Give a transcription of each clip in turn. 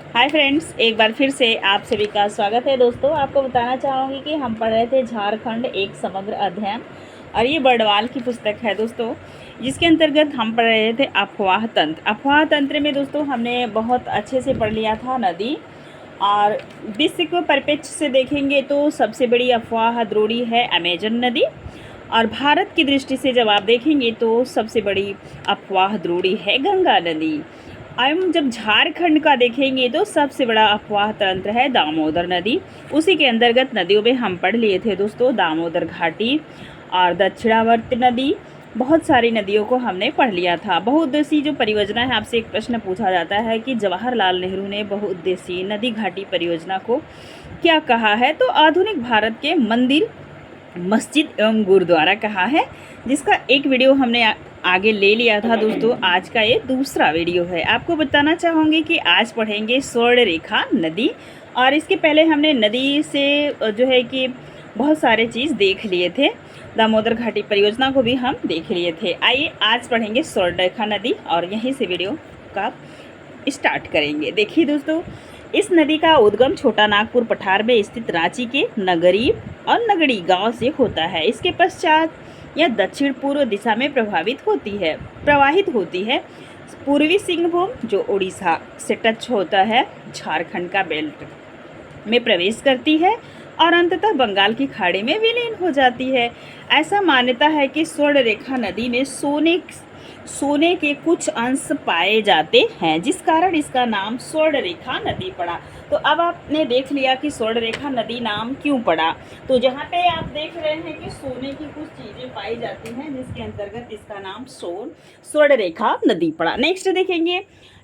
Hi friends, एक बार फिर से आप सभी का स्वागत है। दोस्तों, आपको बताना चाहूँगी कि हम पढ़ रहे थे झारखंड एक समग्र अध्ययन, और ये बर्डवाल की पुस्तक है दोस्तों, जिसके अंतर्गत हम पढ़ रहे थे अफवाह तंत्र। अफवाह तंत्र में दोस्तों हमने बहुत अच्छे से पढ़ लिया था नदी, और विश्व के परिप्रेक्ष्य से देखेंगे तो सबसे बड़ी अफवाह द्रोणी है अमेजन नदी, और भारत की दृष्टि से जब आप देखेंगे तो सबसे बड़ी अफवाह द्रोणी है गंगा नदी। हम जब झारखंड का देखेंगे तो सबसे बड़ा अफवाह तंत्र है दामोदर नदी। उसी के अंतर्गत नदियों में हम पढ़ लिए थे दोस्तों दामोदर घाटी और दक्षिणावर्त नदी। बहुत सारी नदियों को हमने पढ़ लिया था। बहुउद्देशीय जो परियोजना है, आपसे एक प्रश्न पूछा जाता है कि जवाहरलाल नेहरू ने बहुउद्देशीय नदी घाटी परियोजना को क्या कहा है, तो आधुनिक भारत के मंदिर, मस्जिद एवं गुरुद्वारा कहा है, जिसका एक वीडियो हमने आगे ले लिया था दोस्तों। आज का ये दूसरा वीडियो है। आपको बताना चाहूँगी कि आज पढ़ेंगे स्वर्ण रेखा नदी, और इसके पहले हमने नदी से जो है कि बहुत सारे चीज़ देख लिए थे। दामोदर घाटी परियोजना को भी हम देख लिए थे। आइए आज पढ़ेंगे स्वर्ण रेखा नदी, और यहीं से वीडियो का स्टार्ट करेंगे। देखिए दोस्तों, इस नदी का उद्गम छोटा नागपुर पठार में स्थित रांची के नगरी और नगड़ी गांव से होता है। इसके पश्चात यह दक्षिण पूर्व दिशा में प्रवाहित होती है। पूर्वी सिंहभूम जो उड़ीसा से टच होता है, झारखंड का बेल्ट में प्रवेश करती है और अंततः बंगाल की खाड़ी में विलीन हो जाती है। ऐसा मान्यता है कि स्वर्ण रेखा नदी में सोने के कुछ अंश पाए जाते हैं, जिस कारण इसका नाम स्वर्ण रेखा नदी पड़ा। तो अब आपने देख लिया कि स्वर्ण रेखा नदी नाम क्यों पड़ा। तो जहाँ पे आप देख रहे हैं कि सोने की कुछ चीज़ें पाई जाती हैं, जिसके अंतर्गत इसका नाम स्वर्ण रेखा नदी पड़ा। नेक्स्ट देखेंगे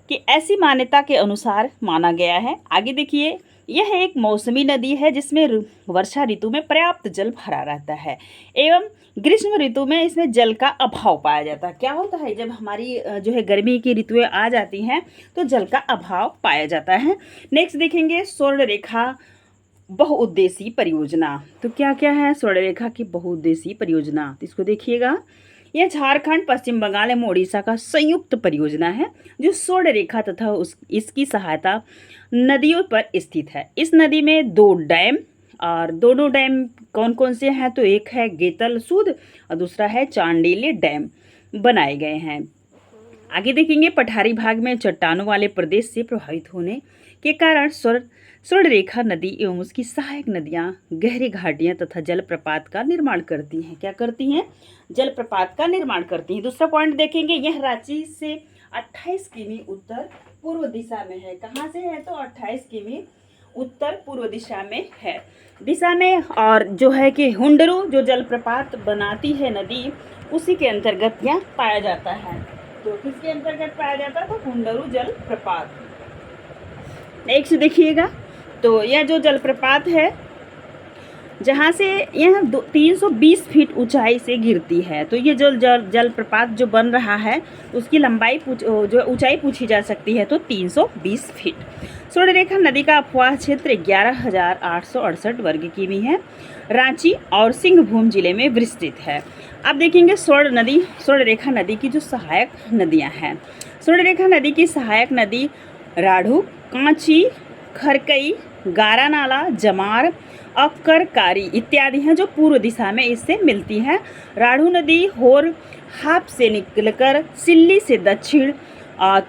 कि ऐसी मान्यता के अनुसार माना गया है। आगे देखिए, यह एक मौसमी नदी है जिसमें वर्षा ऋतु में पर्याप्त जल भरा रहता है एवं ग्रीष्म ऋतु में इसमें जल का अभाव पाया जाता है। क्या होता है, जब हमारी जो है गर्मी की ऋतुएं आ जाती हैं तो जल का अभाव पाया जाता है। नेक्स्ट देखेंगे स्वर्ण रेखा बहुउद्देशीय परियोजना। तो क्या क्या है स्वर्ण रेखा की बहुउद्देशीय परियोजना, तो इसको देखिएगा। यह झारखंड, पश्चिम बंगाल एवं उड़ीसा का संयुक्त परियोजना है जो स्वर्ण रेखा तथा इसकी सहायता नदियों पर स्थित है। इस नदी में 2 डैम, और दोनों डैम कौन कौन से हैं, तो एक है गेतल सूद और दूसरा है चांडिल्य डैम बनाए गए हैं। आगे देखेंगे, पठारी भाग में चट्टानों वाले प्रदेश से प्रभावित होने के कारण स्वर्ण रेखा नदी एवं उसकी सहायक नदियां गहरी घाटियां तथा जलप्रपात का निर्माण करती हैं। क्या करती हैं? जलप्रपात का निर्माण करती हैं। दूसरा पॉइंट देखेंगे, यह रांची से 28 किमी उत्तर पूर्व दिशा में है। कहाँ से है? तो 28 किमी उत्तर पूर्व दिशा में और जो है कि हुंडरू जो जलप्रपात बनाती है नदी, उसी के अंतर्गत यह पाया जाता है। तो किसके अंतर्गत पाया जाता है? तो हुंडरू जलप्रपात। नेक्स्ट देखिएगा, तो यह जो जलप्रपात है, जहाँ से यह 320 फीट ऊंचाई से गिरती है। तो ये जो जलप्रपात जो बन रहा है, उसकी लंबाई जो ऊंचाई पूछी जा सकती है, तो 320 फीट। स्वर्ण रेखा नदी का अफवाह क्षेत्र 11,868 वर्ग किमी है। रांची और सिंहभूम जिले में विस्तृत है। अब देखेंगे स्वर्ण रेखा नदी की जो सहायक नदियाँ हैं। स्वर्ण रेखा नदी की सहायक नदी राढ़ू, कांची, खरकई, गारानाला, जमार, अक्करकारी इत्यादि हैं जो पूर्व दिशा में इससे मिलती हैं। राढ़ू नदी होर हाप से निकलकर सिल्ली से दक्षिण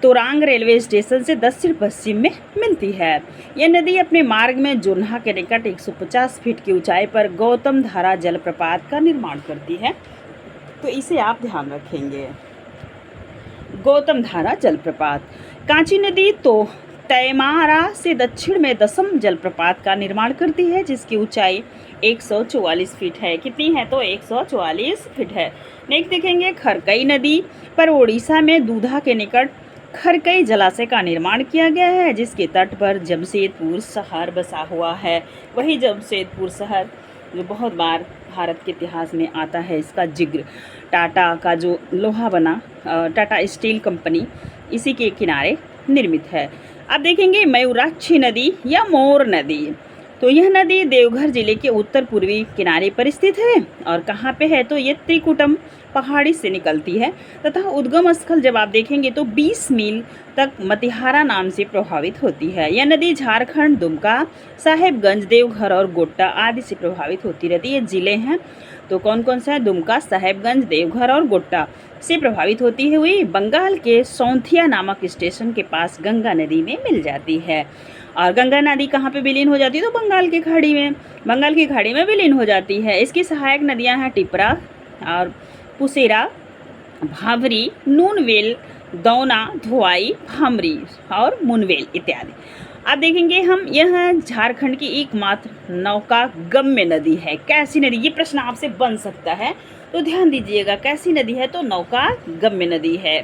तोरांग रेलवे स्टेशन से दक्षिण पश्चिम में मिलती है। यह नदी अपने मार्ग में जोन्हा के निकट 150 फीट की ऊंचाई पर गौतम धारा जलप्रपात का निर्माण करती है। तो इसे आप ध्यान रखेंगे, गौतम धारा जलप्रपात। कांची नदी तो तैमारा से दक्षिण में दसम जलप्रपात का निर्माण करती है, जिसकी ऊंचाई 144 फीट है। कितनी है? तो 144 फीट है। नेक्स्ट देखेंगे, खरकई नदी पर उड़ीसा में दूधा के निकट खरकई जलाशय का निर्माण किया गया है, जिसके तट पर जमशेदपुर शहर बसा हुआ है। वही जमशेदपुर शहर जो बहुत बार भारत के इतिहास में आता है, इसका जिक्र टाटा का जो लोहा बना, टाटा स्टील कंपनी, इसी के किनारे निर्मित है। अब देखेंगे मयूराक्षी नदी या मोर नदी। तो यह नदी देवघर जिले के उत्तर पूर्वी किनारे पर स्थित है और कहाँ पे है, तो ये त्रिकुटम पहाड़ी से निकलती है तथा उद्गम स्थल जब आप देखेंगे तो 20 मील तक मतिहारा नाम से प्रभावित होती है। यह नदी झारखंड, दुमका, साहेबगंज, देवघर और गोड्डा आदि से प्रभावित होती रहती है। जिले हैं तो कौन कौन सा है, दुमका, साहेबगंज, देवघर और गोड्डा से प्रभावित होती हुई बंगाल के सौंथिया नामक स्टेशन के पास गंगा नदी में मिल जाती है। और गंगा नदी कहाँ पे विलीन हो जाती है, तो बंगाल की खाड़ी में, बंगाल की खाड़ी में विलीन हो जाती है। इसकी सहायक नदियाँ हैं टिपरा और पुसेरा, भावरी, नूनवेल, दौना, धुआई, भामरी और मुनवेल इत्यादि। अब देखेंगे हम, यह झारखंड की एकमात्र नौका गम्य नदी है। कैसी नदी, ये प्रश्न आपसे बन सकता है, तो ध्यान दीजिएगा। कैसी नदी है, तो नौका गम्य नदी है।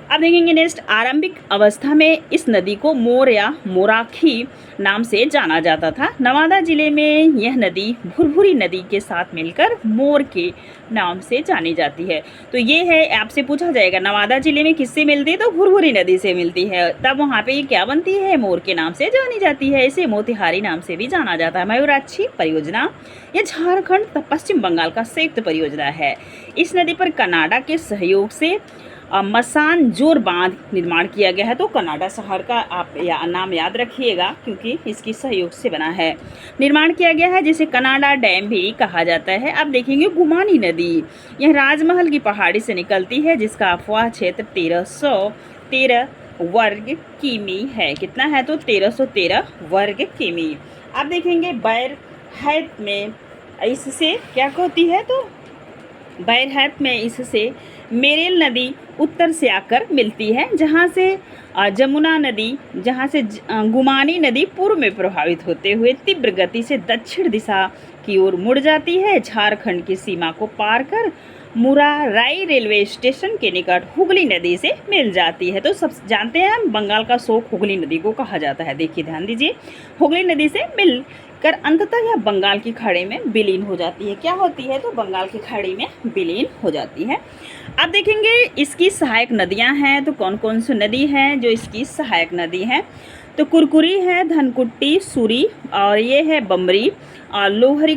अब देखेंगे नेक्स्ट, आरंभिक अवस्था में इस नदी को मोर या मोराखी नाम से जाना जाता था। नवादा जिले में यह नदी भुरभुरी नदी के साथ मिलकर मोर के नाम से जानी जाती है। तो ये है, आपसे पूछा जाएगा नवादा जिले में किससे मिलती है, तो भुरभुरी नदी से मिलती है। तब वहाँ पे ये क्या बनती है, मोर के नाम से जानी जाती है। इसे मोतिहारी नाम से भी जाना जाता है। मयूराक्षी परियोजना यह झारखंड तथा पश्चिम बंगाल का संयुक्त परियोजना है। इस नदी पर कनाडा के सहयोग से मसान जोर बांध निर्माण किया गया है। तो कनाडा शहर का आप नाम याद रखिएगा क्योंकि इसकी सहयोग से बना है, निर्माण किया गया है, जिसे कनाडा डैम भी कहा जाता है। अब देखेंगे गुमानी नदी, यह राजमहल की पहाड़ी से निकलती है, जिसका अफवाह क्षेत्र 1313 वर्ग किमी है। कितना है, तो 1313 वर्ग किमी। अब देखेंगे बैर हैत में इससे क्या होती है, तो बैर हैत में इससे मेरेल नदी उत्तर से आकर मिलती है, जहाँ से जमुना नदी, जहाँ से गुमानी नदी पूर्व में प्रभावित होते हुए तीव्र गति से दक्षिण दिशा की ओर मुड़ जाती है। झारखंड की सीमा को पार कर मुराराई रेलवे स्टेशन के निकट हुगली नदी से मिल जाती है। तो सब जानते हैं हम, बंगाल का शोक हुगली नदी को कहा जाता है। देखिए ध्यान दीजिए, हुगली नदी से मिल कर अंततः यह बंगाल की खाड़ी में विलीन हो जाती है। क्या होती है, तो बंगाल की खाड़ी में विलीन हो जाती है। अब देखेंगे इसकी सहायक नदियां हैं, तो कौन कौन सी नदी हैं जो इसकी सहायक नदी हैं, तो कुरकुरी है, धनकुट्टी, सूरी और ये है बमरी और लोहरी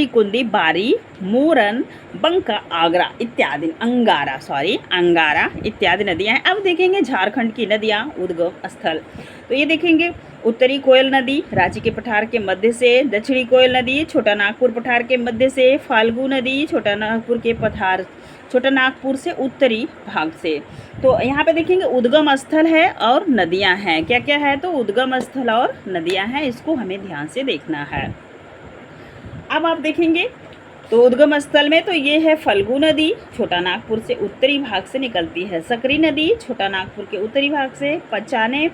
कुंदी, बारी, मोरन, बंका, आगरा इत्यादि, अंगारा इत्यादि नदियां हैं। अब देखेंगे झारखंड की नदियां, उद्गम स्थल। तो ये देखेंगे उत्तरी कोयल नदी रांची के पठार के मध्य से, दक्षिणी कोयल नदी छोटा नागपुर पठार के मध्य से, फाल्गु नदी छोटा नागपुर से उत्तरी भाग से। तो यहाँ पे देखेंगे उद्गम स्थल है और नदियाँ हैं। क्या क्या है, तो उद्गम स्थल और नदियाँ हैं, इसको हमें ध्यान से देखना है। अब आप देखेंगे तो उद्गम स्थल में तो ये है फल्गु नदी, छोटा नागपुर से उत्तरी भाग से निकलती है। सकरी नदी छोटा नागपुर के उत्तरी भाग से, पचाने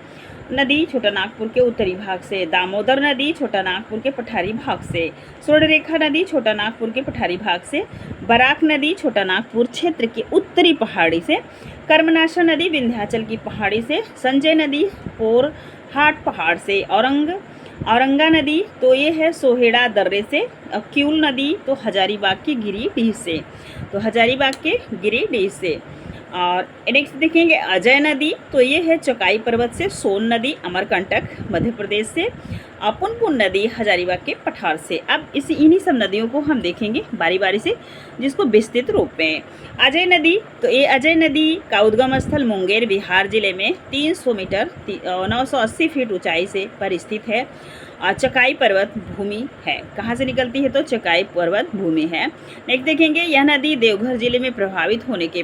नदी छोटा नागपुर के उत्तरी भाग से, दामोदर नदी छोटा नागपुर के पठारी भाग से, स्वर्णरेखा नदी छोटा नागपुर के पठारी भाग से, बराक नदी छोटा नागपुर क्षेत्र की उत्तरी पहाड़ी से, कर्मनाशा नदी विंध्याचल की पहाड़ी से, संजय नदी पोरहाट पहाड़ से, औरंगा नदी तो ये है सोहेड़ा दर्रे से, क्यूल नदी तो हजारीबाग के गिरिडीह से, और नेक्स्ट देखेंगे अजय नदी, तो ये है चौकाई पर्वत से, सोन नदी अमरकंटक मध्य प्रदेश से, पुनपुन नदी हजारीबाग के पठार से। अब इन्हीं सब नदियों को हम देखेंगे बारी बारी से, जिसको विस्तृत रूप में। अजय नदी, तो ये अजय नदी का उद्गम स्थल मुंगेर बिहार जिले में 300 मीटर 980 फीट ऊंचाई से पर स्थित है। चकाई पर्वत भूमि है। कहाँ से निकलती है, तो चकाई पर्वत भूमि है। नेक्स्ट देखेंगे यह नदी देवघर जिले में प्रभावित होने के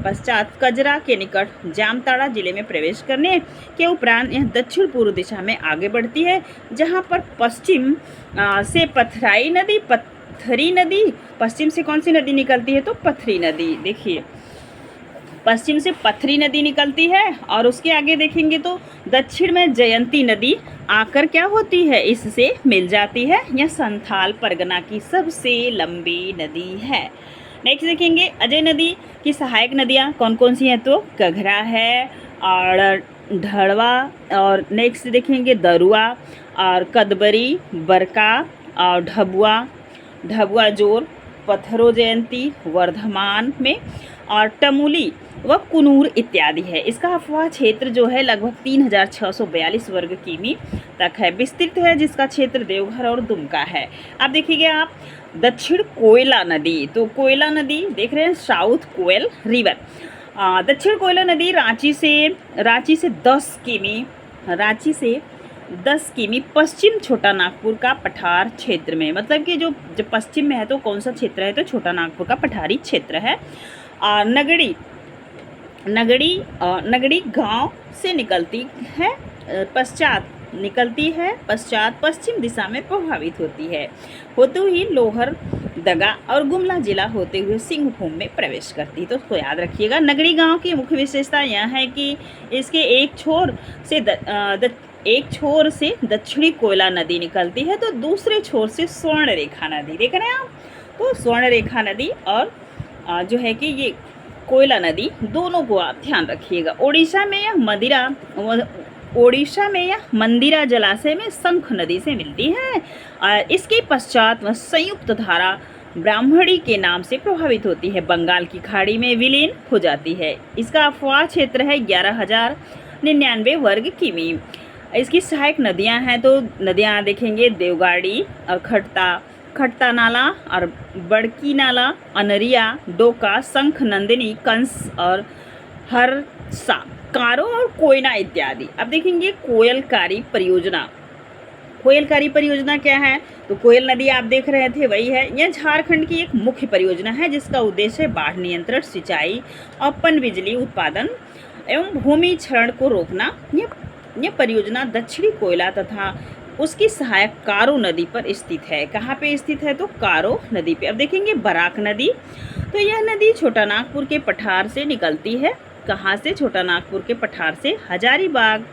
पश्चात कजरा के निकट जामताड़ा जिले में प्रवेश करने के उपरांत यह दक्षिण पूर्व दिशा में आगे बढ़ती है, जहाँ पर पश्चिम से पथरी नदी, पश्चिम से कौन सी नदी निकलती है, तो पथरी नदी। देखिए पश्चिम से पथरी नदी निकलती है और उसके आगे देखेंगे तो दक्षिण में जयंती नदी आकर क्या होती है, इससे मिल जाती है। यह संथाल परगना की सबसे लंबी नदी है। नेक्स्ट देखेंगे अजय नदी की सहायक नदियाँ कौन कौन सी हैं, तो घघरा है और ढड़वा, और नेक्स्ट देखेंगे दरुआ और कदबरी, बरका और ढबुआ जोर, पत्थरो जयंती वर्धमान में, और टमुली वह कुनूर इत्यादि है। इसका अफवाह क्षेत्र जो है लगभग 3642 वर्ग किमी तक है, विस्तृत है, जिसका क्षेत्र देवघर और दुमका है। अब देखिएगा आप दक्षिण कोयला नदी, तो कोयला नदी देख रहे हैं, साउथ कोयल रिवर। दक्षिण कोयला नदी रांची से 10 किमी पश्चिम छोटा नागपुर का पठार क्षेत्र में, मतलब कि जो पश्चिम में है तो कौन सा क्षेत्र है, तो छोटा नागपुर का पठारी क्षेत्र है। नगड़ी गांव से निकलती है, पश्चात पश्चिम दिशा में प्रभावित होती है, होते हुए लोहर दगा और गुमला जिला होते हुए सिंहभूम में प्रवेश करती है। तो उसको याद रखिएगा। नगड़ी गांव की मुख्य विशेषता यह है कि इसके एक छोर से दक्षिणी कोयला नदी निकलती है, तो दूसरे छोर से स्वर्ण रेखा नदी, देख रहे हैं आप, तो स्वर्ण रेखा नदी और जो है कि ये कोयला नदी, दोनों को आप ध्यान रखिएगा। ओडिशा में यह मंदिरा जलाशय में शंख नदी से मिलती है और इसके पश्चात वह संयुक्त धारा ब्राह्मणी के नाम से प्रभावित होती है, बंगाल की खाड़ी में विलीन हो जाती है। इसका अफवाह क्षेत्र है 11,099 वर्ग किमी। इसकी सहायक नदियां हैं, तो नदियां देखेंगे देवगाड़ी और खट्टा नाला और बड़की नाला, अनरिया, डोका, शंख नंदिनी, कंस और हरसा, कारो और कोयना इत्यादि। अब देखेंगे कोयलकारी परियोजना क्या है, तो कोयल नदी आप देख रहे थे वही है। यह झारखंड की एक मुख्य परियोजना है जिसका उद्देश्य बाढ़ नियंत्रण, सिंचाई और पनबिजली उत्पादन एवं भूमि क्षरण को रोकना। यह परियोजना दक्षिणी कोयला तथा उसकी सहायक कारो नदी पर स्थित है। कहाँ पे स्थित है, तो कारो नदी पे। अब देखेंगे बराक नदी, तो यह नदी छोटा नागपुर के पठार से निकलती है। कहाँ से, छोटा नागपुर के पठार से हजारीबाग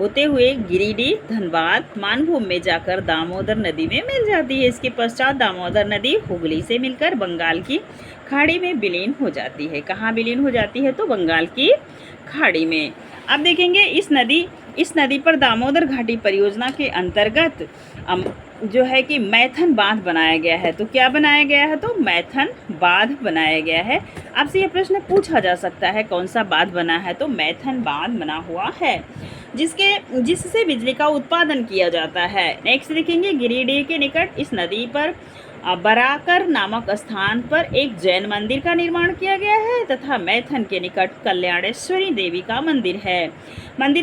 होते हुए गिरिडीह, धनबाद, मानभूम में जाकर दामोदर नदी में मिल जाती है। इसके पश्चात दामोदर नदी हुगली से मिलकर बंगाल की खाड़ी में विलीन हो जाती है। कहाँ विलीन हो जाती है, तो बंगाल की खाड़ी में। अब देखेंगे इस नदी पर दामोदर घाटी परियोजना के अंतर्गत जो है कि मैथन बांध बनाया गया है। तो क्या बनाया गया है, तो मैथन बांध बनाया गया है। आपसे यह प्रश्न पूछा जा सकता है कौन सा बांध बना है, तो मैथन बांध बना हुआ है जिससे बिजली का उत्पादन किया जाता है। नेक्स्ट देखेंगे गिरिडीह के निकट इस नदी पर बराकर नामक स्थान पर एक जैन मंदिर का निर्माण किया गया है तथा मैथन के निकट कल्याणेश्वरी देवी का मंदिर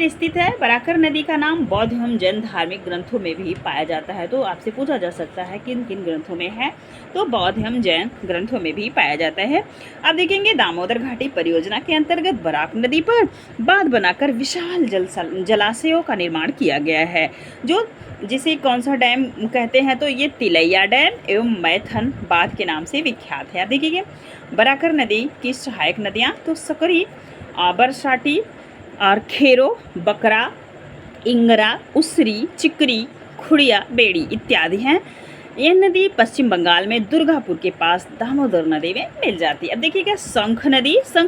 स्थित है। बराकर नदी का नाम बौद्ध एवं जैन धार्मिक ग्रंथों में भी पाया जाता है। तो आपसे पूछा जा सकता है किन किन ग्रंथों में है, तो बौद्ध एवं जैन ग्रंथों में भी पाया जाता है। अब देखेंगे दामोदर घाटी परियोजना के अंतर्गत बराक नदी पर बांध बनाकर विशाल जलाशयों का निर्माण किया गया है, जिसे कौन सा डैम कहते हैं, तो ये तिलैया डैम एवं मैथन बांध के नाम से विख्यात है। आप देखिए बराकर नदी की सहायक नदियाँ तो सकरी, बरसाटी और खेरो, बकरा, इंगरा, उसरी, चिकरी, खुड़िया, बेड़ी इत्यादि हैं। यह नदी पश्चिम बंगाल में दुर्गापुर के पास दामोदर नदी में मिल जाती है। अब देखिएगा शंख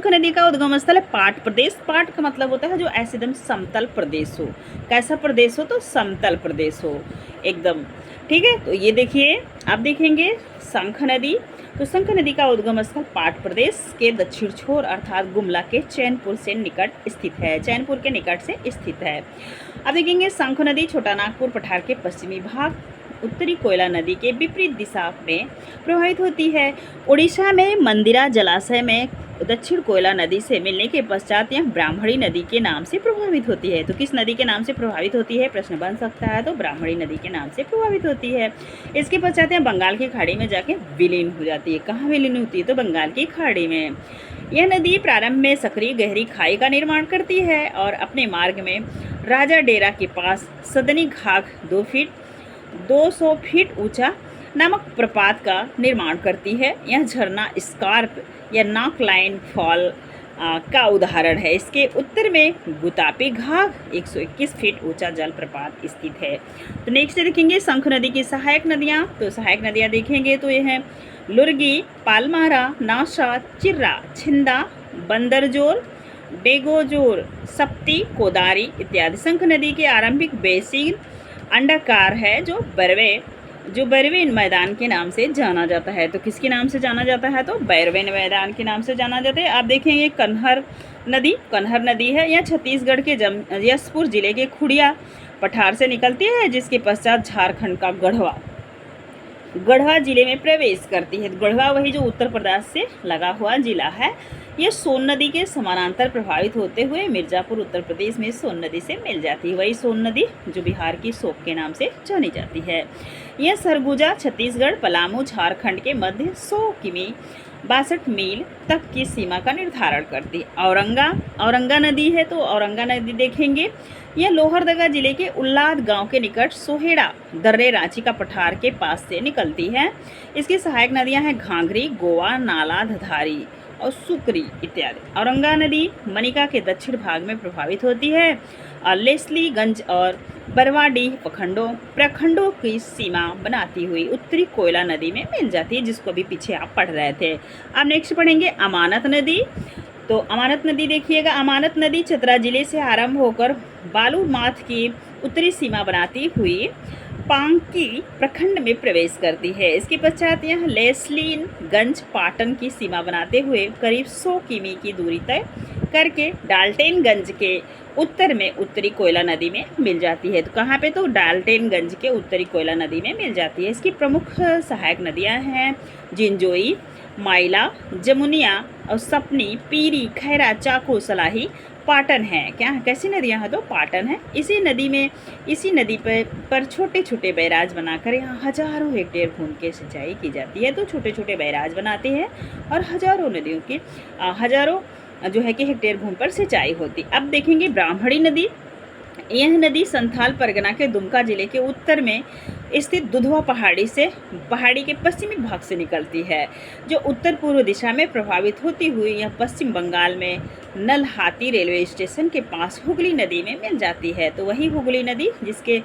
नदी का उद्गम स्थल है पाट प्रदेश। पाट का मतलब होता है जो ऐसे एकदम समतल प्रदेश हो। कैसा प्रदेश हो, तो समतल प्रदेश हो एकदम, ठीक है। तो ये देखिए आप देखेंगे शंख नदी, तो शंख नदी का उद्गम स्थल पाट प्रदेश के दक्षिण छोर अर्थात गुमला के चैनपुर के निकट से स्थित है। अब देखेंगे शंख नदी छोटा नागपुर पठार के पश्चिमी भाग उत्तरी कोयला नदी के विपरीत दिशा में प्रवाहित होती है। उड़ीसा में मंदिरा जलाशय में दक्षिण कोयला नदी से मिलने के पश्चात यह ब्राह्मणी नदी के नाम से प्रभावित होती है। तो किस नदी के नाम से प्रभावित होती है, प्रश्न बन सकता है, तो ब्राह्मणी नदी के नाम से प्रभावित होती है। इसके पश्चात यह बंगाल की खाड़ी में जाके विलीन हो जाती है। कहाँ विलीन होती है, तो बंगाल की खाड़ी में। यह नदी प्रारंभ में सक्रिय गहरी खाई का निर्माण करती है और अपने मार्ग में राजा डेरा के पास सदनी घाघ 200 फीट ऊंचा नामक प्रपात का निर्माण करती है। यह झरना स्कार्प या नॉक लाइन फॉल का उदाहरण है। इसके उत्तर में गुतापी घाघ 121 फीट ऊंचा जलप्रपात स्थित है। तो नेक्स्ट देखेंगे शंख नदी की सहायक नदियाँ। तो सहायक नदियाँ देखेंगे तो यह है लुर्गी, पालमारा, नाशा, चिर्रा, छिंदा, बंदरजोर, बेगोजोर, सप्ती, कोदारी इत्यादि। शंख नदी के आरंभिक बेसिन अंडाकार है जो बरवे जो बैरवेन मैदान के नाम से जाना जाता है। तो किसके नाम से जाना जाता है? तो बैरवेन मैदान के नाम से जाना जाता है। आप देखेंगे कन्हर नदी है। यह छत्तीसगढ़ के जशपुर जिले के खुड़िया पठार से निकलती है, जिसके पश्चात झारखंड का गढ़वा जिले में प्रवेश करती है। गढ़वा वही जो उत्तर प्रदेश से लगा हुआ जिला है। यह सोन नदी के समानांतर प्रभावित होते हुए मिर्ज़ापुर उत्तर प्रदेश में सोन नदी से मिल जाती है। वही सोन नदी जो बिहार की शोक के नाम से जानी जाती है। यह सरगुजा छत्तीसगढ़ पलामू झारखंड के मध्य 100 किमी 62 मील तक की सीमा का निर्धारण करती है। औरंगा नदी है, तो औरंगा नदी देखेंगे। यह लोहरदगा जिले के उल्लाद गांव के निकट सोहेड़ा दर्रे रांची का पठार के पास से निकलती है। इसकी सहायक नदियां हैं घाघरी, गोवा, नाला, धधारी और सुकरी इत्यादि। औरंगा नदी मनिका के दक्षिण भाग में प्रभावित होती है और लेस्लीगंज और बरवाडीह प्रखंडों की सीमा बनाती हुई उत्तरी कोयला नदी में मिल जाती है, जिसको भी पीछे आप पढ़ रहे थे। अब नेक्स्ट पढ़ेंगे अमानत नदी। तो अमानत नदी देखिएगा। अमानत नदी चतरा जिले से आरंभ होकर बालूमाथ की उत्तरी सीमा बनाती हुई पांकी प्रखंड में प्रवेश करती है। इसके पश्चात यह लेस्लीगंज पाटन की सीमा बनाते हुए करीब 100 किमी की दूरी तय करके डाल्टनगंज के उत्तर में उत्तरी कोयला नदी में मिल जाती है। तो कहाँ पे? तो डाल्टनगंज के उत्तरी कोयला नदी में मिल जाती है। इसकी प्रमुख सहायक नदियाँ हैं जिंजोई, माइला, जमुनिया और सपनी, पीरी, खैरा, चाको, सलाही, पाटन है। क्या कैसी नदियाँ हैं? तो पाटन है। इसी नदी पर छोटे छोटे बैराज बनाकर यहाँ हजारों हेक्टेयर भूमि की सिंचाई की जाती है। तो छोटे छोटे बैराज बनाते हैं और हजारों जो है कि हेक्टेयर भूमि पर सिंचाई होती। अब देखेंगे ब्राह्मणी नदी। यह नदी संथाल परगना के दुमका जिले के उत्तर में स्थित दुधवा पहाड़ी के पश्चिमी भाग से निकलती है, जो उत्तर पूर्व दिशा में प्रभावित होती हुई यह पश्चिम बंगाल में नलहाटी रेलवे स्टेशन के पास हुगली नदी में मिल जाती है। तो वही हुगली नदी जिसके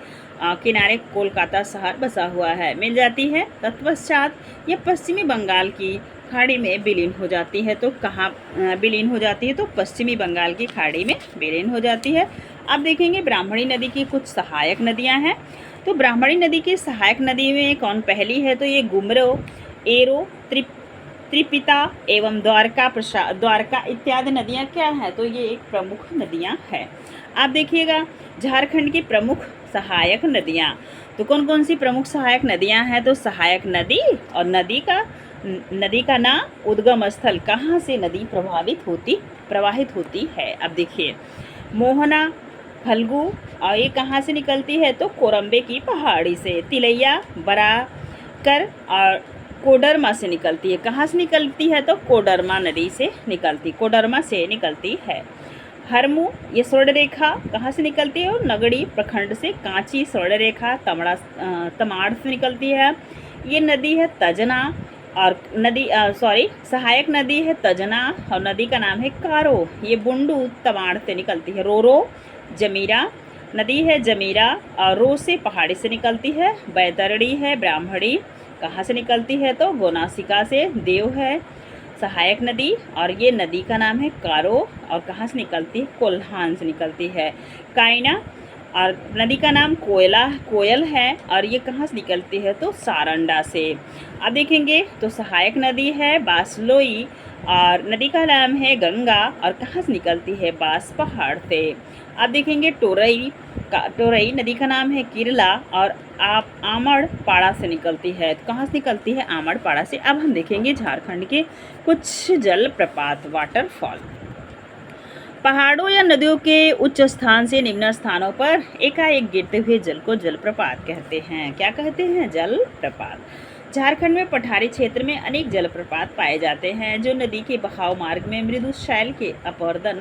किनारे कोलकाता शहर बसा हुआ है मिल जाती है। तत्पश्चात यह पश्चिमी बंगाल की खाड़ी में विलीन हो जाती है। तो कहाँ विलीन हो जाती है? तो पश्चिमी बंगाल की खाड़ी में विलीन हो जाती है। अब देखेंगे ब्राह्मणी नदी की कुछ सहायक नदियां हैं। तो ब्राह्मणी नदी की सहायक नदी में कौन पहली है? तो ये गुमरो, एरो, त्रिपिता एवं द्वारका इत्यादि नदियां क्या हैं? तो ये एक प्रमुख नदियां हैं। आप देखिएगा झारखंड की प्रमुख सहायक नदियां। तो कौन कौन सी प्रमुख सहायक नदियां हैं? तो सहायक नदी और नदी का नाम, उद्गम स्थल, कहाँ से नदी प्रवाहित होती है। अब देखिए मोहना, फल्गु, और ये कहाँ से निकलती है? तो कोरम्बे की पहाड़ी से। तिलैया, बराकर और कोडरमा से निकलती है। कहाँ से निकलती है? तो कोडरमा से निकलती है। हरमू, ये स्वर्ण रेखा कहाँ से निकलती है? और नगड़ी प्रखंड से। कांची स्वर्ण रेखा तमाड़ से निकलती है। ये नदी है तजना और सहायक नदी है तजना और नदी का नाम है कारो। ये बुंडू तमाड़ से निकलती है। रोरो, जमीरा नदी है जमीरा और रो से पहाड़ी से निकलती है। बैतरणी है ब्राह्मणी, कहाँ से निकलती है? तो गोनासिका से। देव है सहायक नदी और ये नदी का नाम है कारो और कहाँ से निकलती है? कोल्हान से निकलती है। कायना और नदी का नाम कोयल है और ये कहाँ से निकलती है? तो सारंडा से। अब देखेंगे तो सहायक नदी है बासलोई और नदी का नाम है गंगा और कहाँ से निकलती है? बास पहाड़ से। अब देखेंगे टोरई नदी का नाम है किरला और आमड़ पाड़ा से निकलती है। तो कहाँ से निकलती है? आमड़ पाड़ा से। अब हम देखेंगे झारखंड के कुछ जलप्रपात, वाटरफॉल। पहाड़ों या नदियों के उच्च स्थान से निम्न स्थानों पर एकाएक गिरते हुए जल को जलप्रपात कहते हैं। क्या कहते हैं? जलप्रपात। झारखंड में पठारी क्षेत्र में अनेक जलप्रपात पाए जाते हैं, जो नदी के बहाव मार्ग में मृदु शैल के अपरदन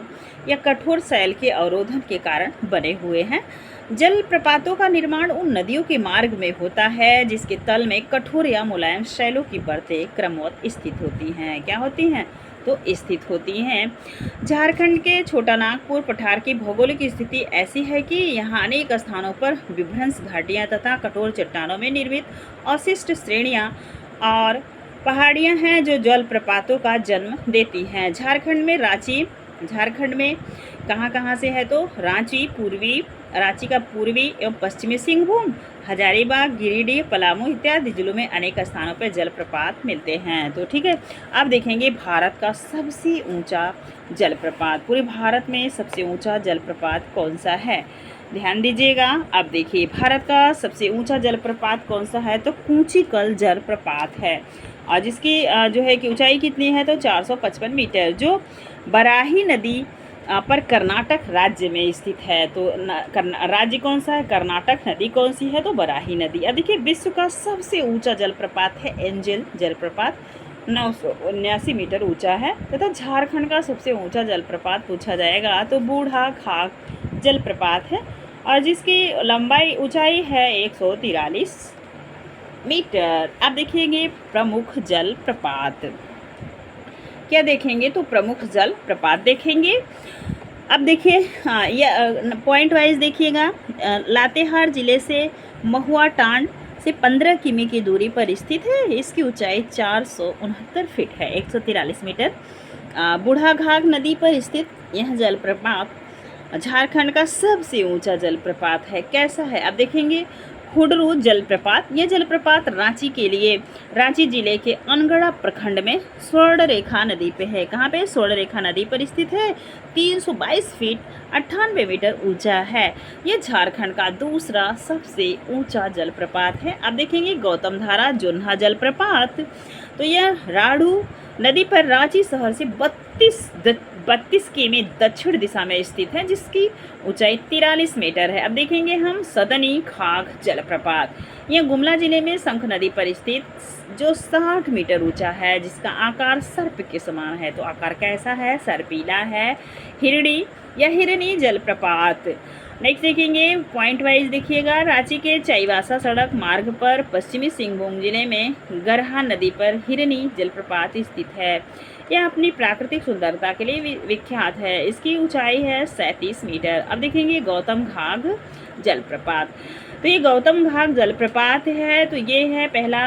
या कठोर शैल के अवरोधन के कारण बने हुए हैं। जलप्रपातों का निर्माण उन नदियों के मार्ग में होता है जिसके तल में कठोर या मुलायम शैलों की परतें क्रमवत स्थित होती हैं। क्या होती हैं? तो स्थित होती हैं। झारखंड के छोटा नागपुर पठार की भौगोलिक स्थिति ऐसी है कि यहाँ अनेक स्थानों पर विभ्रंश घाटियाँ तथा कठोर चट्टानों में निर्मित अवशिष्ट श्रेणियाँ और पहाड़ियाँ हैं जो जलप्रपातों का जन्म देती हैं। झारखंड में कहाँ से है? तो रांची, पूर्वी रांची का पूर्वी एवं पश्चिमी सिंहभूम, हजारीबाग, गिरिडीह, पलामू इत्यादि जिलों में अनेक स्थानों पर जलप्रपात मिलते हैं। तो ठीक है, अब देखेंगे भारत का सबसे ऊंचा जलप्रपात। पूरे भारत में सबसे ऊंचा जलप्रपात कौन सा है, ध्यान दीजिएगा। अब देखिए भारत का सबसे ऊंचा जलप्रपात कौन सा है, तो कूंचिकल जलप्रपात है, और जिसकी जो है कि ऊंचाई कितनी है, तो 455 मीटर, जो बराही नदी पर कर्नाटक राज्य में स्थित है। तो राज्य कौन सा है, कर्नाटक, नदी कौन सी है, तो बराही नदी। अब देखिए विश्व का सबसे ऊंचा जलप्रपात है एंजल जलप्रपात, 979 मीटर ऊंचा है। तथा झारखंड का सबसे ऊंचा जलप्रपात पूछा जाएगा तो बूढ़ा घाघ जलप्रपात है, और जिसकी लंबाई ऊंचाई है 143 मीटर। अब देखिएंगे प्रमुख जलप्रपात, क्या देखेंगे, तो प्रमुख जलप्रपात देखेंगे। अब देखिए हाँ, ये पॉइंट वाइज देखिएगा। लातेहार जिले से महुआ टांड से 15 किमी की दूरी पर स्थित है। इसकी ऊंचाई 469 फीट है, 143 मीटर। बूढ़ाघाघ नदी पर स्थित यह जलप्रपात झारखंड का सबसे ऊंचा जलप्रपात है। कैसा है, अब देखेंगे। हुडरू जलप्रपात, यह जलप्रपात रांची जिले के अनगढ़ा प्रखंड में स्वर्णरेखा नदी पे है। कहाँ पे, स्वर्णरेखा नदी पर स्थित है। 322 फीट 98 मीटर ऊंचा है। यह झारखंड का दूसरा सबसे ऊंचा जलप्रपात है। अब देखेंगे गौतम धारा जोन्हा जलप्रपात, तो यह राढ़ू नदी पर रांची शहर से 32 किमी दक्षिण दिशा में स्थित है, जिसकी ऊंचाई 43 मीटर है। अब देखेंगे हम सदनी खाग जलप्रपात, यह गुमला जिले में शंख नदी पर स्थित जो 60 मीटर ऊंचा है, जिसका आकार सर्प के समान है। तो आकार कैसा है, सर्पीला है। हिरणी या हिरनी जलप्रपात। नेक्स्ट देखेंगे पॉइंट वाइज देखिएगा। रांची के चाईबासा सड़क मार्ग पर पश्चिमी सिंहभूम जिले में गरहा नदी पर हिरनी जलप्रपात स्थित है। यह अपनी प्राकृतिक सुंदरता के लिए विख्यात है। इसकी ऊंचाई है 37 मीटर। अब देखेंगे गौतम घाघ जलप्रपात, तो ये गौतम घाघ जलप्रपात है। तो ये है पहला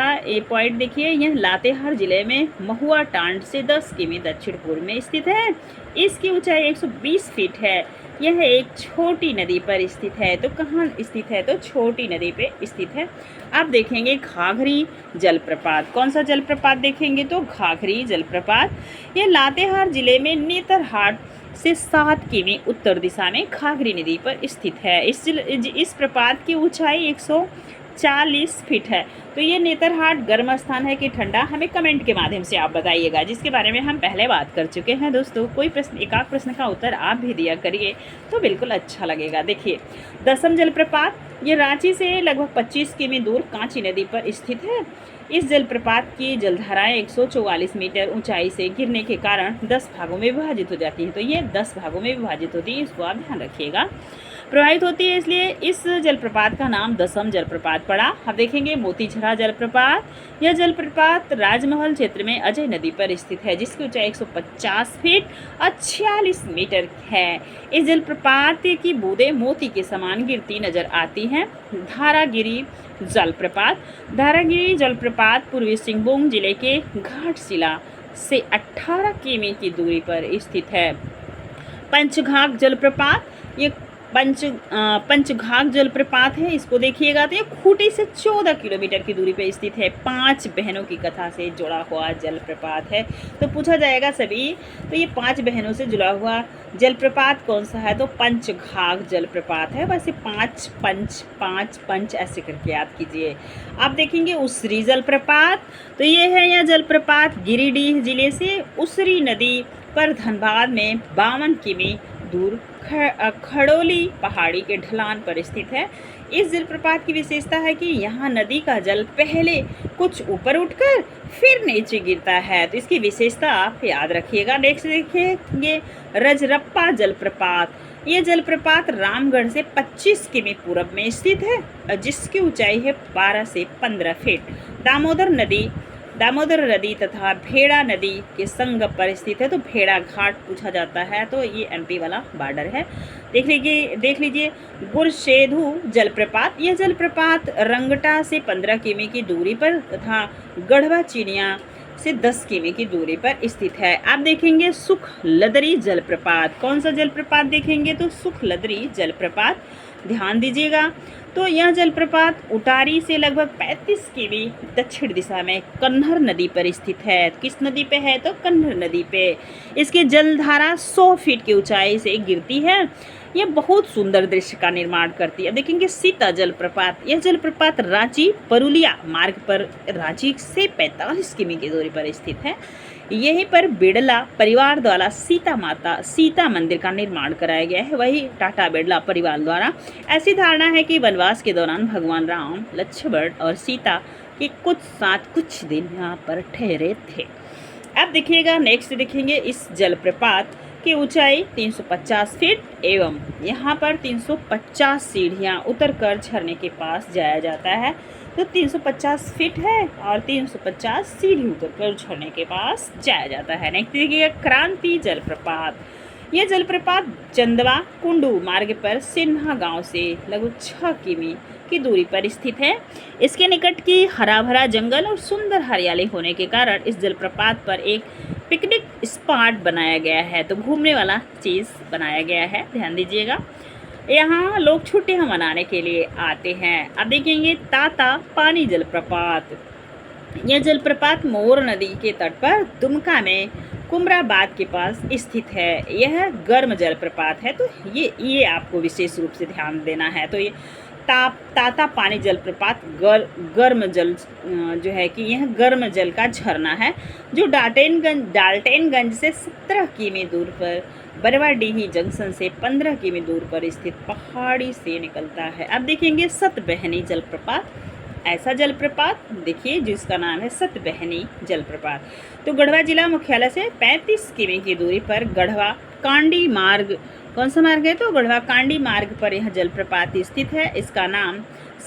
पॉइंट देखिए, यह लातेहार जिले में महुआ टांड से 10 किमी दक्षिण पूर्व में स्थित है। इसकी ऊंचाई 120 फीट है। यह एक छोटी नदी पर स्थित है। तो कहाँ स्थित है, तो छोटी नदी पे स्थित है। अब देखेंगे घाघरी जलप्रपात, कौन सा जलप्रपात देखेंगे, तो घाघरी जलप्रपात। यह लातेहार जिले में नेतरहाट से 7 किमी उत्तर दिशा में घाघरी नदी पर स्थित है। इस प्रपात की ऊंचाई 140 फीट है। तो ये नेतरहाट गर्म स्थान है कि ठंडा, हमें कमेंट के माध्यम से आप बताइएगा, जिसके बारे में हम पहले बात कर चुके हैं दोस्तों। कोई प्रश्न, एक आध प्रश्न का उत्तर आप भी दिया करिए तो बिल्कुल अच्छा लगेगा। देखिए दसम जलप्रपात, ये रांची से लगभग 25 किमी दूर कांची नदी पर स्थित है। इस जलप्रपात की जलधाराएं 144 मीटर ऊंचाई से गिरने के कारण 10 भागों में विभाजित हो जाती है। तो ये 10 भागों में विभाजित होती है, इसको आप ध्यान रखिएगा। प्रवाहित होती है, इसलिए इस जलप्रपात का नाम दसम जलप्रपात पड़ा। अब देखेंगे मोतीझरा जलप्रपात। यह जलप्रपात राजमहल क्षेत्र में अजय नदी पर स्थित है, जिसकी ऊंचाई 150 फीट और 46 मीटर है। इस जलप्रपात की बूंदें मोती के समान गिरती नजर आती हैं। धारागिरी जलप्रपात, धारागिरी जलप्रपात पूर्वी सिंहभूम जिले के घाटशिला से 18 किमी की दूरी पर स्थित है। पंचघाघ जलप्रपात, ये पंचघाघ जलप्रपात है, इसको देखिएगा तो ये खूंटी से 14 किलोमीटर की दूरी पर स्थित है। 5 बहनों की कथा से जुड़ा हुआ जलप्रपात है। तो पूछा जाएगा सभी, तो ये 5 बहनों से जुड़ा हुआ जलप्रपात कौन सा है, तो पंचघाघ जलप्रपात है। वैसे 5 पंच ऐसे करके याद कीजिए। आप देखेंगे उसरी जलप्रपात, तो ये है यह जलप्रपात गिरिडीह जिले से उसरी नदी पर धनबाद में 52 किमी दूर खड़ोली पहाड़ी के ढलान पर स्थित है। इस जलप्रपात की विशेषता है कि यहाँ नदी का जल पहले कुछ ऊपर उठकर फिर नीचे गिरता है। तो इसकी विशेषता आप याद रखिएगा। नेक्स्ट देखिए रजरप्पा जलप्रपात। ये जलप्रपात रामगढ़ से 25 किमी पूर्व में स्थित है, जिसकी ऊंचाई है 12 से 15 फीट। दामोदर नदी तथा भेड़ा नदी के संगम पर स्थित है। तो भेड़ा घाट पूछा जाता है, तो ये एमपी वाला बॉर्डर है। देख लीजिए गुरशेधु जलप्रपात। यह जलप्रपात रंगटा से 15 किमी की दूरी पर तथा गढ़वा चिनिया से 10 किमी की दूरी पर स्थित है। आप देखेंगे सुखलदरी जलप्रपात। कौन सा जलप्रपात देखेंगे, तो सुखलदरी जलप्रपात। ध्यान दीजिएगा। तो यह जलप्रपात उटारी से लगभग 35 किमी दक्षिण दिशा में कन्नर नदी पर स्थित है। किस नदी पे है? तो कन्नर नदी पे। इसकी जलधारा 100 फीट की ऊंचाई से गिरती है। यह बहुत सुंदर दृश्य का निर्माण करती है। अब देखेंगे सीता जलप्रपात। यह जलप्रपात रांची परुलिया मार्ग पर रांची से 45 किमी की दूरी पर स्थित है। यहीं पर बिड़ला परिवार द्वारा सीता मंदिर का निर्माण कराया गया है। वही टाटा बिड़ला परिवार द्वारा। ऐसी धारणा है कि वनवास के दौरान भगवान राम, लक्ष्मण और सीता के कुछ दिन यहाँ पर ठहरे थे। अब देखिएगा, नेक्स्ट देखेंगे इस जलप्रपात की ऊंचाई 350 फीट एवं यहाँ पर 350 सीढ़ियाँ उतरकर झरने के पास जाया जाता है। तो 350 फीट है और 350 सीढ़ी उतरकर झरने के पास जाया जाता है। नेक्स्ट देखिएगा क्रांति जलप्रपात। यह जलप्रपात चंदवा कुंडू मार्ग पर सिन्हा गांव से लगभग 6 किमी की दूरी पर स्थित है। इसके निकट की हरा भरा जंगल और सुंदर हरियाली होने के कारण इस जलप्रपात पर एक पिकनिक स्पॉट बनाया गया है। तो घूमने वाला चीज़ बनाया गया है, ध्यान दीजिएगा। यहाँ लोग छुट्टियाँ मनाने के लिए आते हैं। अब देखेंगे ताता पानी जलप्रपात। यह जलप्रपात मोर नदी के तट पर दुमका में कुमराबाद के पास स्थित है। यह गर्म जलप्रपात है, तो ये आपको विशेष रूप से ध्यान देना है। तो ये ताता पानी जलप्रपात गर्म जल जो है कि यह गर्म जल का झरना है, जो डाल्टनगंज से 17 किमी दूर पर बरवाडीही जंक्शन से 15 किमी दूर पर स्थित पहाड़ी से निकलता है। अब देखेंगे सतबहनी जलप्रपात। ऐसा जलप्रपात देखिए जिसका नाम है सतबहनी जलप्रपात। तो गढ़वा जिला मुख्यालय से 35 किमी की दूरी पर गढ़वा कांडी मार्ग, कौन सा मार्ग है? तो गढ़वा कांडी मार्ग पर यह जलप्रपात स्थित है। इसका नाम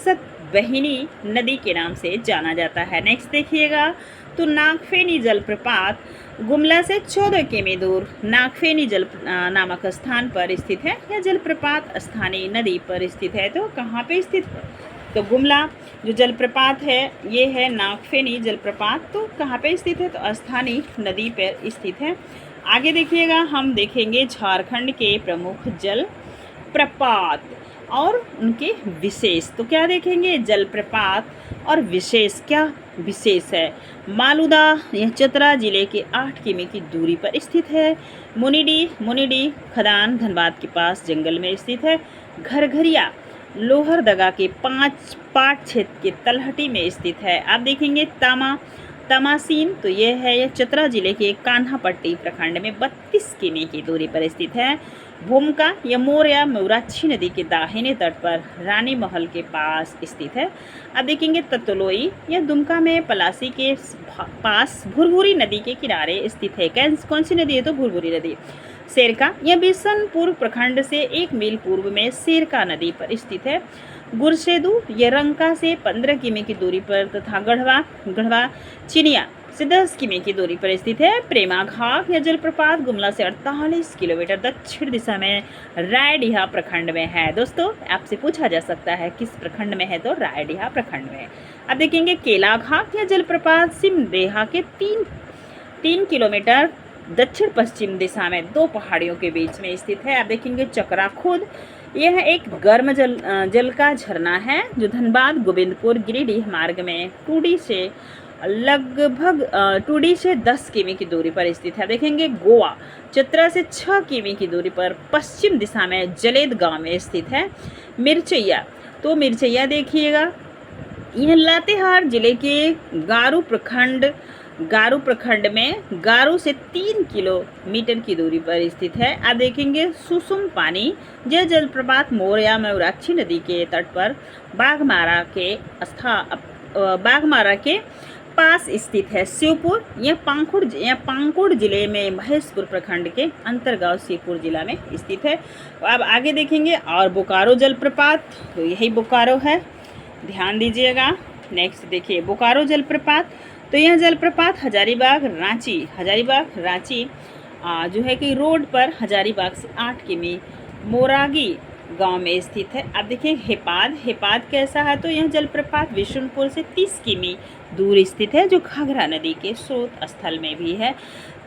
सतबहनी नदी के नाम से जाना जाता है। नेक्स्ट देखिएगा, तो नागफेनी जलप्रपात गुमला से 14 किमी दूर नागफेनी नामक स्थान पर स्थित है। यह जलप्रपात स्थानीय नदी पर स्थित है। तो कहाँ पे स्थित है? तो गुमला जो जलप्रपात है ये है नागफेनी जलप्रपात। तो कहाँ पे स्थित है? तो स्थानीय नदी पर स्थित है। आगे देखिएगा, हम देखेंगे झारखंड के प्रमुख जलप्रपात और उनके विशेष। तो क्या देखेंगे? जलप्रपात और विशेष। क्या विशेष है? मालूदा यह चतरा जिले के 8 किमी की दूरी पर स्थित है। मुनिडी खदान धनबाद के पास जंगल में स्थित है। घरघरिया लोहरदगा के 5 पाट क्षेत्र के तलहटी में स्थित है। आप देखेंगे तमासीन। तो ये है यह चतरा जिले के कान्हापट्टी प्रखंड में 32 किमी की दूरी पर स्थित है। भूमका यह मोरया मऊराक्षी नदी के दाहिने तट पर रानी महल के पास स्थित है। अब देखेंगे ततलोई, यह दुमका में पलासी के पास भुरभुरी नदी के किनारे स्थित है। कौन सी नदी है? तो भुरभुरी नदी। शेरका यह बिशनपुर प्रखंड से 1 मील पूर्व में शेरका नदी पर स्थित है। गुरसेदू यह रंका से 15 किमी की दूरी पर तथा गढ़वा चिनिया से 10 किमी की दूरी पर स्थित है। प्रेमा घाट यह जलप्रपात गुमला से 48 किलोमीटर दक्षिण दिशा में रायडीहा प्रखंड में है। दोस्तों आपसे पूछा जा सकता है किस प्रखंड में है? तो रायडीहा प्रखंड में। अब देखेंगे केला घाट यह जलप्रपात सिमडेगा के 3 किलोमीटर दक्षिण पश्चिम दिशा में 2 पहाड़ियों के बीच में स्थित है। अब देखेंगे चकरा खुद, यह एक गर्म जल का झरना है जो धनबाद गोविंदपुर गिरिडीह मार्ग में टूडी से 10 किमी की दूरी पर स्थित है। देखेंगे गोवा चतरा से 6 किमी की दूरी पर पश्चिम दिशा में जलेद गांव में स्थित है। मिर्चैया, तो मिर्चैया देखिएगा यह लातेहार जिले के गारू प्रखंड में गारू से 3 किलोमीटर की दूरी पर स्थित है। आप देखेंगे सुसुम पानी यह जलप्रपात मोरया मऊराक्षी नदी के तट पर बाघमारा के पास स्थित है। शिवपुर यह पाकुड़ जिले में महेशपुर प्रखंड के अंतर्गांव शिवपुर जिला में स्थित है। अब आगे देखेंगे और बोकारो जलप्रपात। तो यही बोकारो है, ध्यान दीजिएगा। नेक्स्ट देखिए बोकारो जलप्रपात। तो यह जलप्रपात हजारीबाग रांची जो है कि रोड पर हजारीबाग से 8 किमी मोरागी गांव में स्थित है। अब देखिए हेपाद कैसा है? तो यह जलप्रपात विशुनपुर से 30 किमी दूर स्थित है जो घाघरा नदी के स्रोत स्थल में भी है।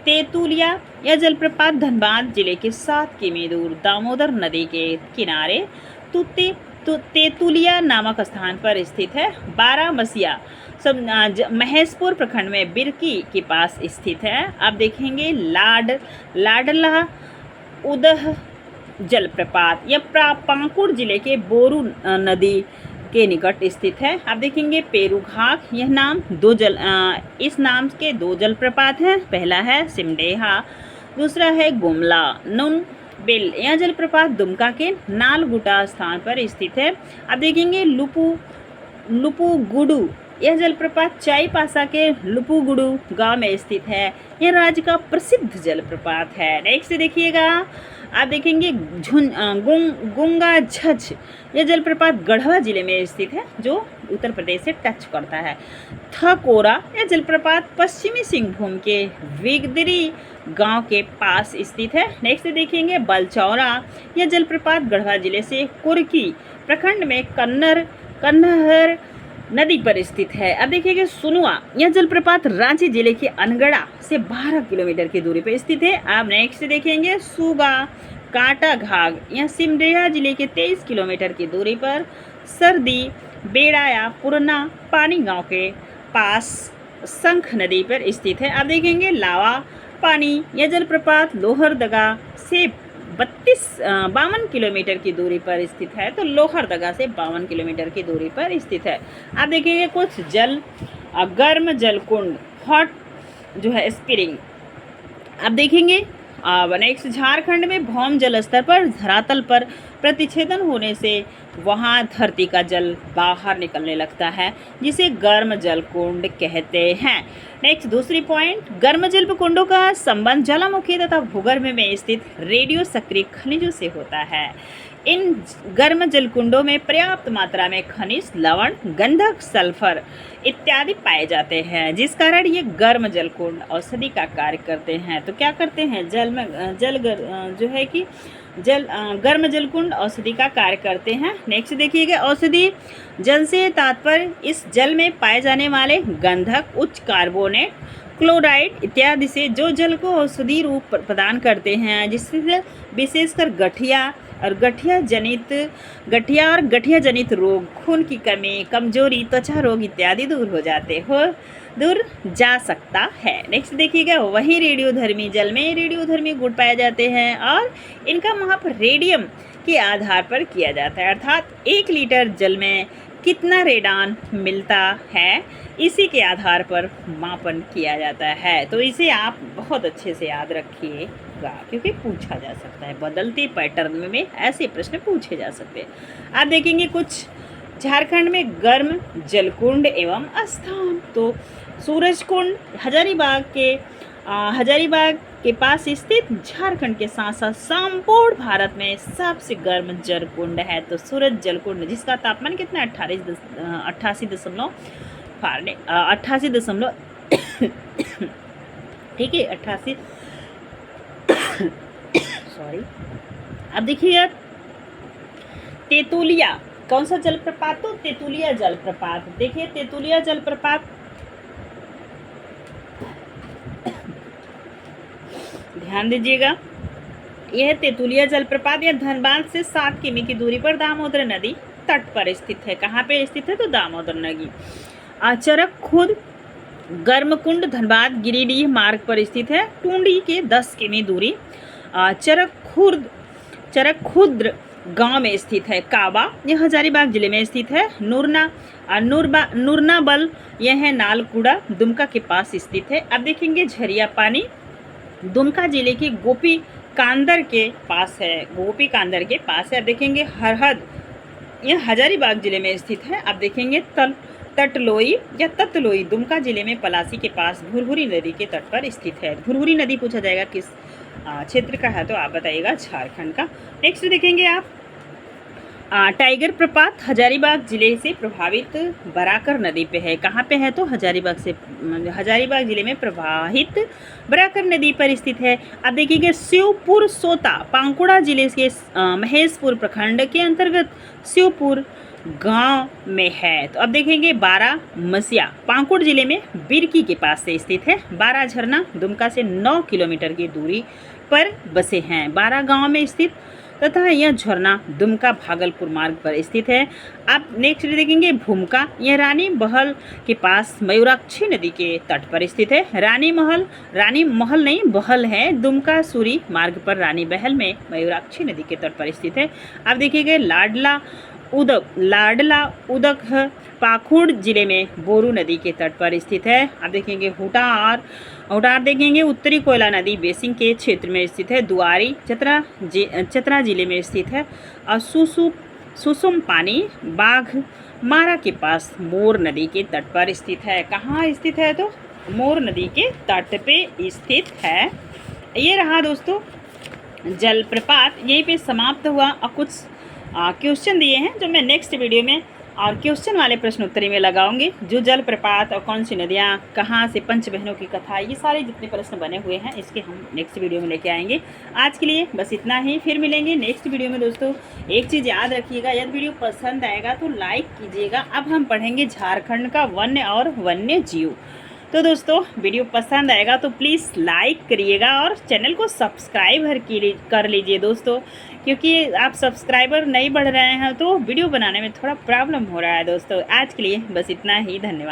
तेतुलिया यह जलप्रपात धनबाद जिले के 7 किमी दूर दामोदर नदी के किनारे तेतुलिया नामक स्थान पर स्थित है। बारामसिया महेशपुर प्रखंड में बिरकी के पास स्थित है। आप देखेंगे लाडला उदह जलप्रपात यह पाकुड़ जिले के बोरू नदी के निकट स्थित है। आप देखेंगे पेरुघाट इस नाम के दो जलप्रपात हैं। पहला है सिमडेहा, दूसरा है गुमला नुन बिल। यह जलप्रपात दुमका के नालगुटा स्थान पर स्थित है। आप देखेंगे लुपुगुडू यह जलप्रपात चाईपासा के लुपुगुडू गांव में स्थित है। यह राज्य का प्रसिद्ध जलप्रपात है। नेक्स्ट देखिएगा, आप देखेंगे गुंगा झज यह जलप्रपात गढ़वा जिले में स्थित है, जो उत्तर प्रदेश से टच करता है। थकोरा यह जलप्रपात पश्चिमी सिंहभूम के विगदरी गांव के पास स्थित है। नेक्स्ट देखेंगे बलचौरा यह जलप्रपात गढ़वा जिले से कुर्की प्रखंड में कन्नहर नदी पर स्थित है। अब देखिएगा सुनुआ यह जलप्रपात रांची जिले के अनगढ़ा से 12 किलोमीटर की दूरी पर स्थित है। आप नेक्स्ट देखेंगे सुगा कांटा घाग यह सिमडेगा जिले के 23 किलोमीटर की दूरी पर सर्दी बेड़ाया पुरना पानी गांव के पास शंख नदी पर स्थित है। आप देखेंगे लावा पानी यह जलप्रपात लोहरदगा से 52 किलोमीटर की दूरी पर स्थित है। तो लोहरदगा से 52 किलोमीटर की दूरी पर स्थित है। आप देखेंगे कुछ गर्म जलकुंड हॉट जो है स्प्रिंग। आप देखेंगे नेक्स्ट झारखंड में भौम जल स्तर पर धरातल पर प्रतिच्छेदन होने से वहाँ धरती का जल बाहर निकलने लगता है, जिसे गर्म जलकुंड कहते हैं। नेक्स्ट दूसरी पॉइंट, गर्म जलकुंडों का संबंध ज्वालामुखी तथा भूगर्भ में स्थित रेडियो सक्रिय खनिजों से होता है। इन गर्म जलकुंडों में पर्याप्त मात्रा में खनिज, लवण, गंधक, सल्फर इत्यादि पाए जाते हैं, जिस कारण ये गर्म जलकुंड औषधि का कार्य करते हैं। तो क्या करते हैं, गर्म जलकुंड औषधि का कार्य करते हैं। नेक्स्ट देखिएगा, औषधि जल से तात्पर्य इस जल में पाए जाने वाले गंधक, उच्च कार्बोनेट, क्लोराइड इत्यादि से जो जल को औषधि रूप प्रदान करते हैं, जिससे विशेषकर गठिया और गठिया जनित रोग, खून की कमी, कमजोरी, त्वचा रोग इत्यादि दूर जा सकता है। नेक्स्ट देखिएगा, वही रेडियोधर्मी जल में रेडियोधर्मी गुण पाए जाते हैं और इनका माप रेडियम के आधार पर किया जाता है, अर्थात 1 लीटर जल में कितना रेडान मिलता है, इसी के आधार पर मापन किया जाता है। तो इसे आप बहुत अच्छे से याद रखिएगा, क्योंकि पूछा जा सकता है, बदलते पैटर्न में ऐसे प्रश्न पूछे जा सकते हैं। आप देखेंगे कुछ झारखंड में गर्म जलकुंड एवं स्थान। तो सूरजकुंड हजारीबाग के पास स्थित झारखंड के साथ साथ संपूर्ण भारत में सबसे गर्म जलकुंड है। तो सूरज जलकुंड, जिसका तापमान कितना है 88 ठीक है 88 सॉरी। अब देखिए तेतुलिया कौन सा जलप्रपात, तो तेतुलिया जलप्रपात। देखिए तेतुलिया जलप्रपात ध्यान दीजिएगा, यह तेतुलिया जलप्रपात यह धनबाद से 7 किमी की दूरी पर दामोदर नदी तट पर स्थित है। कहाँ पे स्थित है, तो दामोदर नदी। चरक खुद गर्मकुंड धनबाद गिरिडीह मार्ग पर स्थित है, टूंडी के 10 किमी दूरी। चरक खुर्द गांव में स्थित है। काबा यह हजारीबाग जिले में स्थित है। नूरनाबल यह है नालकुड़ा दुमका के पास स्थित है। अब देखेंगे झरिया पानी दुमका जिले के गोपी कांदर के पास है। अब देखेंगे हरहद यह हजारीबाग जिले में स्थित है। अब देखेंगे तटलोई या ततलोई दुमका जिले में पलासी के पास भुरभुरी नदी के तट पर स्थित है। भुरभुरी नदी पूछा जाएगा किस क्षेत्र का है, तो आप बताइएगा झारखंड का। नेक्स्ट देखेंगे आप टाइगर प्रपात हजारीबाग जिले से प्रभावित बराकर नदी पे है। कहाँ पे है, तो हजारीबाग जिले में प्रवाहित बराकर नदी पर स्थित है। अब देखिएगा शिवपुर सोता पाकुड़ा जिले के महेशपुर प्रखंड के अंतर्गत शिवपुर गांव में है। तो अब देखेंगे बारामसिया पाकुड़ जिले में बिरकी के पास से स्थित है। 12 झरना दुमका से 9 किलोमीटर की दूरी पर बसे हैं। 12 गांव में स्थित तथा यह झरना दुमका भागलपुर मार्ग पर स्थित है। आप नेक्स्ट देखेंगे भूमका, यह रानी महल के पास मयूराक्षी नदी के तट पर स्थित है। रानी महल नहीं बहल है, दुमका सूरी मार्ग पर रानी बहल में मयूराक्षी नदी के तट पर स्थित है। आप देखिएगा लाडला उदक पाकुड़ जिले में बोरू नदी के तट पर स्थित है। आप देखेंगे हुटार देखेंगे उत्तरी कोयला नदी बेसिन के क्षेत्र में स्थित है। दुआरी चतरा जिले में स्थित है। और सुसुम पानी बाघ मारा के पास मोर नदी के तट पर स्थित है। कहाँ स्थित है? तो मोर नदी के तट पे स्थित है। ये रहा दोस्तों जलप्रपात, यहीं पे समाप्त हुआ। और कुछ क्वेश्चन दिए हैं जो मैं नेक्स्ट वीडियो में और क्वेश्चन वाले प्रश्न उत्तरी में लगाऊंगी। जो जलप्रपात और कौन सी नदियाँ कहाँ से, पंच बहनों की कथा, ये सारे जितने प्रश्न बने हुए हैं इसके हम नेक्स्ट वीडियो में लेके आएंगे। आज के लिए बस इतना ही, फिर मिलेंगे नेक्स्ट वीडियो में। दोस्तों एक चीज़ याद रखिएगा, यदि वीडियो पसंद आएगा तो लाइक कीजिएगा। अब हम पढ़ेंगे झारखंड का वन्य और वन्य जीव। तो दोस्तों वीडियो पसंद आएगा तो प्लीज़ लाइक करिएगा और चैनल को सब्सक्राइब कर लीजिए दोस्तों, क्योंकि आप सब्सक्राइबर नहीं बढ़ रहे हैं तो वीडियो बनाने में थोड़ा प्रॉब्लम हो रहा है दोस्तों। आज के लिए बस इतना ही, धन्यवाद।